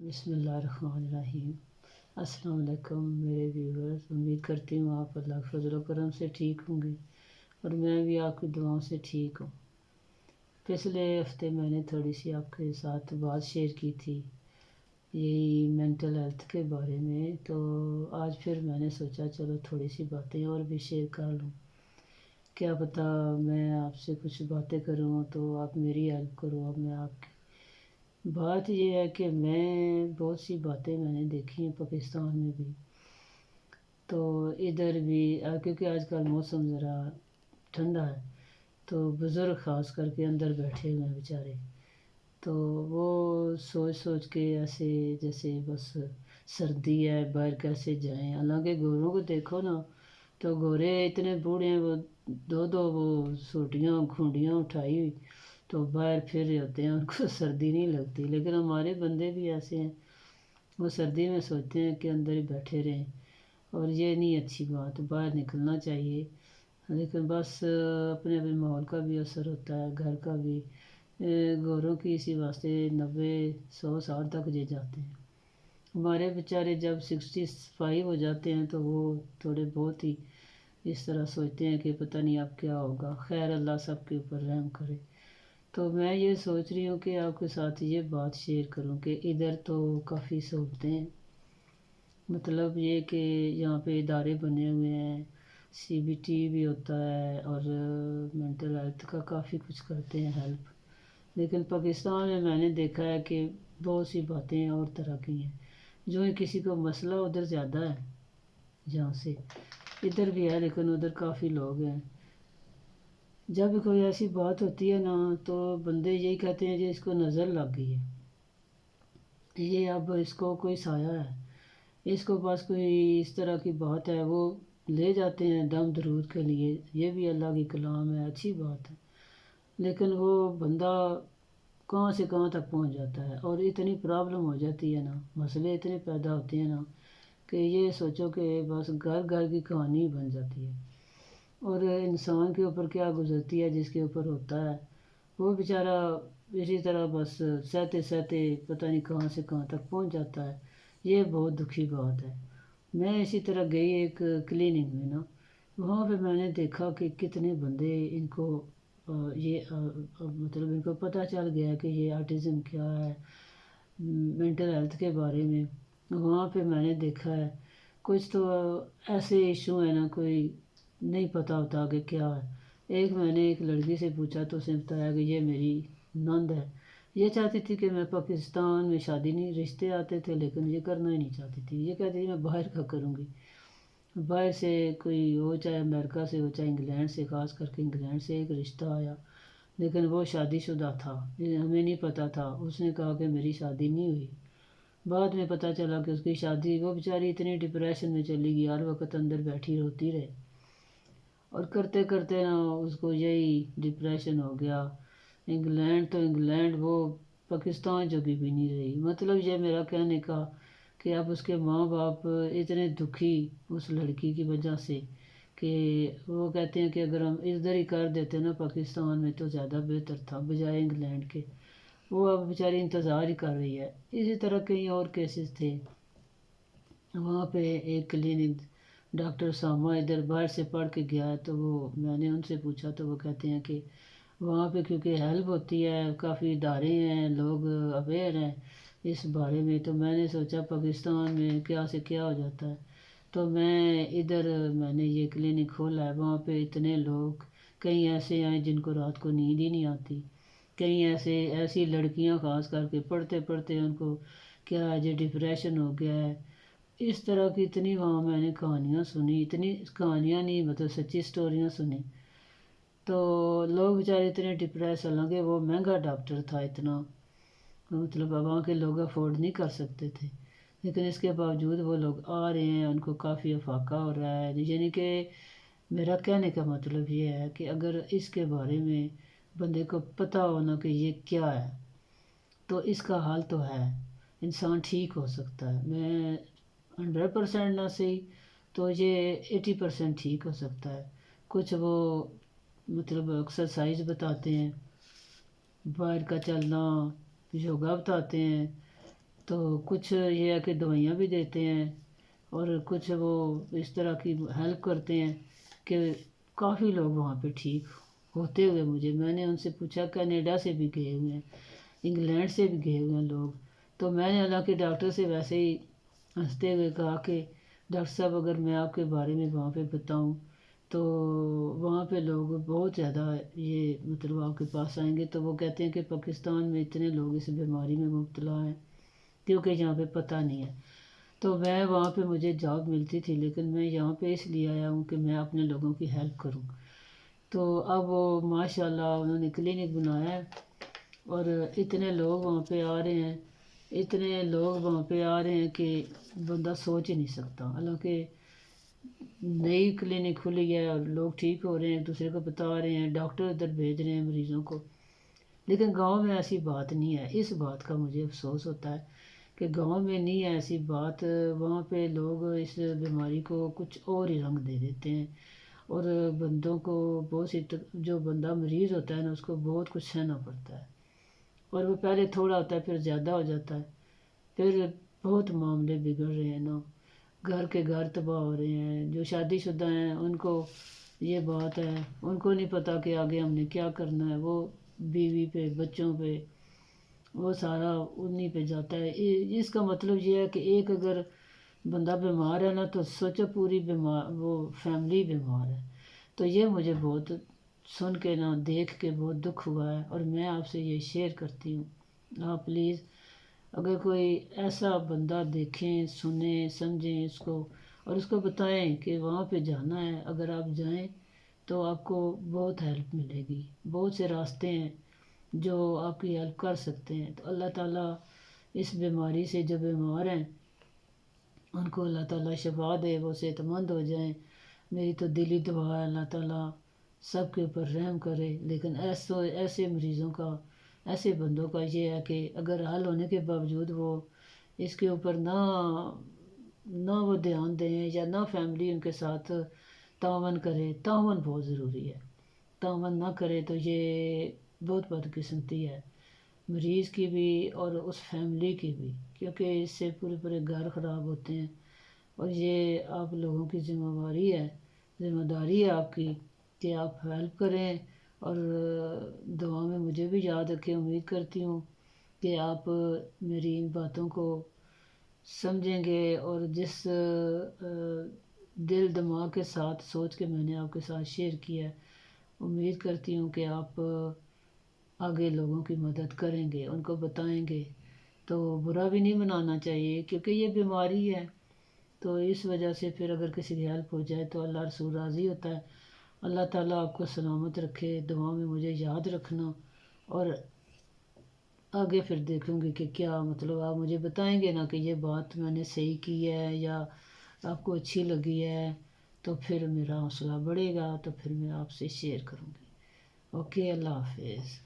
بسم اللہ الرحمن الرحیم۔ السلام علیکم میرے ویورز، امید کرتی ہوں آپ اللہ کے فضل و کرم سے ٹھیک ہوں گے اور میں بھی آپ کی دعاؤں سے ٹھیک ہوں۔ پچھلے ہفتے میں نے تھوڑی سی آپ کے ساتھ بات شیئر کی تھی یہی مینٹل ہیلتھ کے بارے میں، تو آج پھر میں نے سوچا چلو تھوڑی سی باتیں اور بھی شیئر کر لوں۔ کیا پتہ میں آپ سے کچھ باتیں کروں تو آپ میری ہیلپ کرو، اب میں آپ کی۔ بات یہ ہے کہ میں بہت سی باتیں میں نے دیکھی ہیں پاکستان میں بھی، تو ادھر بھی کیونکہ آج کل موسم ذرا ٹھنڈا ہے تو بزرگ خاص کر کے اندر بیٹھے ہوئے ہیں بیچارے، تو وہ سوچ سوچ کے ایسے جیسے بس سردی ہے باہر کیسے جائیں۔ حالانکہ گوروں کو دیکھو نا تو گورے اتنے بوڑھے ہیں، وہ دو وہ سوٹیاں کھونڈیاں اٹھائی ہوئی تو باہر پھر رہے ہوتے ہیں، ان کو سردی نہیں لگتی۔ لیکن ہمارے بندے بھی ایسے ہیں، وہ سردی میں سوچتے ہیں کہ اندر ہی بیٹھے رہیں، اور یہ نہیں اچھی بات، باہر نکلنا چاہیے۔ لیکن بس اپنے اپنے ماحول کا بھی اثر ہوتا ہے، گھر کا بھی۔ گوروں کی اسی واسطے 90-100 سال تک یہ جاتے ہیں۔ ہمارے بیچارے جب 65 ہو جاتے ہیں تو وہ تھوڑے بہت ہی اس طرح سوچتے ہیں کہ پتہ نہیں اب کیا ہوگا۔ خیر اللہ سب کے اوپر رحم کرے۔ تو میں یہ سوچ رہی ہوں کہ آپ کے ساتھ یہ بات شیئر کروں کہ ادھر تو کافی سہولتیں ہیں، مطلب یہ کہ یہاں پہ ادارے بنے ہوئے ہیں، CBT بھی ہوتا ہے اور مینٹل ہیلتھ کا کافی کچھ کرتے ہیں ہیلپ۔ لیکن پاکستان میں نے دیکھا ہے کہ بہت سی باتیں اور طرح کی ہیں، جو کسی کو مسئلہ ادھر زیادہ ہے جہاں سے، ادھر بھی ہے لیکن ادھر کافی لوگ ہیں۔ جب کوئی ایسی بات ہوتی ہے نا تو بندے یہی کہتے ہیں کہ اس کو نظر لگ گئی ہے، یہ اب اس کو کوئی سایہ ہے، اس کو بس کوئی اس طرح کی بات ہے، وہ لے جاتے ہیں دم درود کے لیے۔ یہ بھی اللہ کی کلام ہے، اچھی بات ہے، لیکن وہ بندہ کہاں سے کہاں تک پہنچ جاتا ہے، اور اتنی پرابلم ہو جاتی ہے نا، مسئلے اتنے پیدا ہوتے ہیں نا کہ یہ سوچو کہ بس گھر گھر کی کہانی بن جاتی ہے، اور انسان کے اوپر کیا گزرتی ہے جس کے اوپر ہوتا ہے، وہ بیچارہ اسی طرح بس سہتے سہتے پتہ نہیں کہاں سے کہاں تک پہنچ جاتا ہے۔ یہ بہت دکھی بات ہے۔ میں اسی طرح گئی ایک کلینک میں نا، وہاں پہ میں نے دیکھا کہ کتنے بندے ان کو مطلب ان کو پتہ چل گیا کہ یہ آٹزم کیا ہے، مینٹل ہیلتھ کے بارے میں۔ وہاں پہ میں نے دیکھا ہے کچھ تو ایسے ایشو ہیں نا کوئی نہیں پتہ ہوتا کہ کیا ہے۔ میں نے ایک لڑکی سے پوچھا تو اس نے بتایا کہ یہ میری نند ہے، یہ چاہتی تھی کہ میں پاکستان میں شادی نہیں، رشتے آتے تھے لیکن یہ کرنا ہی نہیں چاہتی تھی، یہ کہتی تھی میں باہر کا کروں گی، باہر سے کوئی ہو، چاہے امریکہ سے ہو چاہے انگلینڈ سے، خاص کر کے انگلینڈ سے ایک رشتہ آیا لیکن وہ شادی شدہ تھا، ہمیں نہیں پتہ تھا، اس نے کہا کہ میری شادی نہیں ہوئی۔ بعد میں پتہ چلا کہ اس کی شادی، وہ بیچاری اتنی ڈپریشن میں چلی گئی، ہر وقت اندر بیٹھی روتی رہے، اور کرتے کرتے نا اس کو یہی ڈپریشن ہو گیا۔ انگلینڈ تو انگلینڈ، وہ پاکستان جوگی بھی نہیں رہی۔ مطلب یہ میرا کہنے کا کہ اب اس کے ماں باپ اتنے دکھی اس لڑکی کی وجہ سے کہ وہ کہتے ہیں کہ اگر ہم ادھر ہی کر دیتے نا پاکستان میں تو زیادہ بہتر تھا بجائے انگلینڈ کے۔ وہ اب بیچاری انتظار ہی کر رہی ہے۔ اسی طرح کئی اور کیسز تھے۔ وہاں پہ ایک کلینک ڈاکٹر سامہ ادھر باہر سے پڑھ کے گیا ہے، تو وہ میں نے ان سے پوچھا تو وہ کہتے ہیں کہ وہاں پہ کیونکہ ہیلپ ہوتی ہے، کافی ادارے ہیں، لوگ اویئر ہیں اس بارے میں، تو میں نے سوچا پاکستان میں کیا سے کیا ہو جاتا ہے، تو میں نے یہ کلینک کھولا ہے۔ وہاں پہ اتنے لوگ، کئی ایسے ہیں جن کو رات کو نیند ہی نہیں آتی، کئی ایسی لڑکیاں خاص کر کے پڑھتے پڑھتے ان کو کیا ہے جو ڈپریشن ہو گیا ہے، اس طرح کی اتنی وہاں میں نے کہانیاں سنی، اتنی کہانیاں نہیں مطلب سچی سٹوریاں سنی، تو لوگ بیچارے اتنے ڈپریس، حالانکہ وہ مہنگا ڈاکٹر تھا اتنا، مطلب وہاں کے لوگ افورڈ نہیں کر سکتے تھے، لیکن اس کے باوجود وہ لوگ آ رہے ہیں، ان کو کافی افاقہ ہو رہا ہے۔ یعنی کہ میرا کہنے کا مطلب یہ ہے کہ اگر اس کے بارے میں بندے کو پتہ ہونا کہ یہ کیا ہے تو اس کا حل تو ہے، انسان ٹھیک ہو سکتا ہے۔ میں 100% نہ صحیح تو یہ 80% ٹھیک ہو سکتا ہے۔ کچھ وہ مطلب ایکسرسائز بتاتے ہیں، باہر کا چلنا، یوگا بتاتے ہیں، تو کچھ یہ ہے کہ دوائیاں بھی دیتے ہیں اور کچھ وہ اس طرح کی ہیلپ کرتے ہیں کہ کافی لوگ وہاں پہ ٹھیک ہوتے ہوئے میں نے ان سے پوچھا کینیڈا سے بھی گئے ہوئے ہیں، انگلینڈ سے بھی گئے ہوئے ہیں لوگ. تو میں نے اللہ کے ڈاکٹر سے ویسے ہی ہنستے ہوئے کہا کہ ڈاکٹر صاحب اگر میں آپ کے بارے میں وہاں پہ بتاؤں تو وہاں پہ لوگ بہت زیادہ یہ مطلب آپ کے پاس آئیں گے. تو وہ کہتے ہیں کہ پاکستان میں اتنے لوگ اس بیماری میں مبتلا ہیں کیونکہ یہاں پہ پتہ نہیں ہے. تو میں وہاں پہ مجھے جاب ملتی تھی لیکن میں یہاں پہ اس لیے آیا ہوں کہ میں اپنے لوگوں کی ہیلپ کروں. تو اب وہ ماشاء اللہ انہوں نے کلینک بنایا ہے اور اتنے لوگ وہاں پہ آ رہے ہیں، اتنے لوگ وہاں پہ آ رہے ہیں کہ بندہ سوچ ہی نہیں سکتا. حالانکہ نئی کلینک کھلی ہے اور لوگ ٹھیک ہو رہے ہیں، ایک دوسرے کو بتا رہے ہیں، ڈاکٹر ادھر بھیج رہے ہیں مریضوں کو. لیکن گاؤں میں ایسی بات نہیں ہے. اس بات کا مجھے افسوس ہوتا ہے کہ گاؤں میں نہیں ہے ایسی بات. وہاں پہ لوگ اس بیماری کو کچھ اور ہی رنگ دے دیتے ہیں اور بندوں کو بہت سی جو بندہ مریض ہوتا ہے نا اس کو بہت کچھ سہنا پڑتا ہے اور وہ پہلے تھوڑا ہوتا ہے پھر زیادہ ہو جاتا ہے. پھر بہت معاملے بگڑ رہے ہیں نا، گھر کے گھر تباہ ہو رہے ہیں. جو شادی شدہ ہیں ان کو یہ بات ہے، ان کو نہیں پتہ کہ آگے ہم نے کیا کرنا ہے. وہ بیوی پہ بچوں پہ وہ سارا انہی پہ جاتا ہے. اس کا مطلب یہ ہے کہ ایک اگر بندہ بیمار ہے نا تو سوچو پوری بیمار وہ فیملی بیمار ہے. تو یہ مجھے بہت سن کے نا دیکھ کے بہت دکھ ہوا ہے اور میں آپ سے یہ شیئر کرتی ہوں. آپ پلیز اگر کوئی ایسا بندہ دیکھیں، سنیں، سمجھیں اس کو اور اس کو بتائیں کہ وہاں پہ جانا ہے. اگر آپ جائیں تو آپ کو بہت ہیلپ ملے گی. بہت سے راستے ہیں جو آپ کی ہیلپ کر سکتے ہیں. تو اللہ تعالیٰ اس بیماری سے جو بیمار ہیں ان کو اللہ تعالیٰ شفا دے، وہ صحت مند ہو جائیں. میری تو دلی دعا ہے اللہ تعالیٰ سب کے اوپر رحم کرے. لیکن ایسے مریضوں کا، ایسے بندوں کا یہ ہے کہ اگر حل ہونے کے باوجود وہ اس کے اوپر نہ وہ دھیان دیں یا نہ فیملی ان کے ساتھ تعاون کرے. تعاون بہت ضروری ہے. تعاون نہ کرے تو یہ بہت بدقسمتی ہے مریض کی بھی اور اس فیملی کی بھی، کیونکہ اس سے پورے پورے گھر خراب ہوتے ہیں. اور یہ آپ لوگوں کی ذمہ داری ہے آپ کی کہ آپ ہیلپ کریں اور دعا میں مجھے بھی یاد رکھیں. امید کرتی ہوں کہ آپ میری ان باتوں کو سمجھیں گے اور جس دل دماغ کے ساتھ سوچ کے میں نے آپ کے ساتھ شیئر کیا ہے، امید کرتی ہوں کہ آپ آگے لوگوں کی مدد کریں گے، ان کو بتائیں گے. تو برا بھی نہیں منانا چاہیے کیونکہ یہ بیماری ہے. تو اس وجہ سے پھر اگر کسی کی ہیلپ ہو جائے تو اللہ رسول راضی ہوتا ہے. اللہ تعالیٰ آپ کو سلامت رکھے. دعا میں مجھے یاد رکھنا اور آگے پھر دیکھوں گی کہ کیا مطلب آپ مجھے بتائیں گے نا کہ یہ بات میں نے صحیح کی ہے یا آپ کو اچھی لگی ہے تو پھر میرا حوصلہ بڑھے گا، تو پھر میں آپ سے شیئر کروں گی. اوکے، اللہ حافظ.